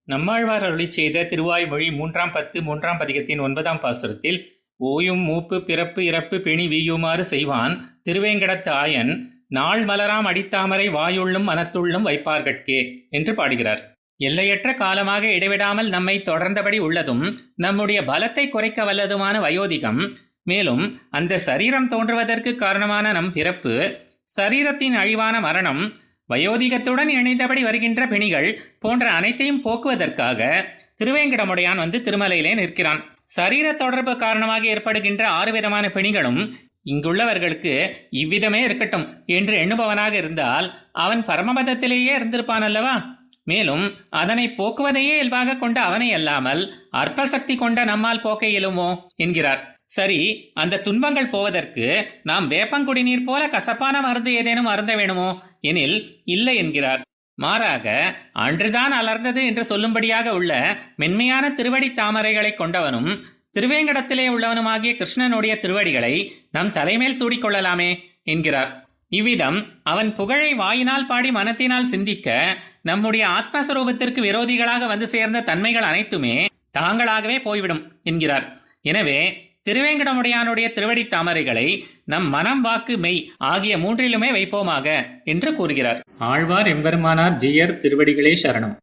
நம்மாழ்வார் அருளிச் செய்த திருவாய்மொழி 3 3 பதிகத்தின் 9 பாசுரத்தில் ஓயும் மூப்பு பிறப்பு இறப்பு பிணி வீயுமாறு செய்வான் திருவேங்கடத்து ஆயன் நாள் மலராம் அடித்தாமரை வாயுள்ளும் மனத்துள்ளும் வைப்பார்கட்கே என்று பாடுகிறார். எல்லையற்ற காலமாக இடைவிடாமல் நம்மை தொடர்ந்தபடி உள்ளதும் நம்முடைய பலத்தை குறைக்க வல்லதுமான வயோதிகம், மேலும் அந்த சரீரம் தோன்றுவதற்கு காரணமான நம் பிறப்பு, சரீரத்தின் அழிவான மரணம், வயோதிகத்துடன் இணைந்தபடி வருகின்ற பிணிகள் போன்ற அனைத்தையும் போக்குவதற்காக திருவேங்கடமுடையான் திருமலையிலே நிற்கிறான். சரீர தொடர்பு காரணமாக ஏற்படுகின்ற 6 விதமான பிணிகளும் இங்குள்ளவர்களுக்கு இவ்விதமே இருக்கட்டும் என்று எண்ணுபவனாக இருந்தால் அவன் பரமபதத்திலேயே இருந்திருப்பான் அல்லவா? மேலும் அதனை போக்குவதையே இயல்பாக கொண்ட அவனை அல்லாமல் அற்பசக்தி கொண்ட நம்மால் போக்க இயலுமோ என்கிறார். சரி, அந்த துன்பங்கள் போவதற்கு நாம் வேப்பங்குடிநீர் போல கசப்பான மருந்து ஏதேனும் அருந்த வேணுமோ எனில் இல்லை என்கிறார். மாறாக அன்றுதான் அலர்ந்தது என்று சொல்லும்படியாக உள்ள மென்மையான திருவடி தாமரைகளை கொண்டவனும் திருவேங்கடத்திலே உள்ளவனுமாகிய கிருஷ்ணனுடைய திருவடிகளை நம் தலைமேல் சூடிக்கொள்ளலாமே என்கிறார். இவ்விதம் அவன் புகழை வாயினால் பாடி மனத்தினால் சிந்திக்க நம்முடைய ஆத்மஸ்வரூபத்திற்கு விரோதிகளாக வந்து சேர்ந்த தன்மைகள் அனைத்துமே தாங்களாகவே போய்விடும் என்கிறார். எனவே திருவேங்கடமுடையானுடைய திருவடி தாமரைகளை நம் மனம், வாக்கு, மெய் ஆகிய 3லுமே வைப்போமாக என்று கூறுகிறார். ஆழ்வார் எம்பெருமானார் ஜீயர் திருவடிகளே சரணம்.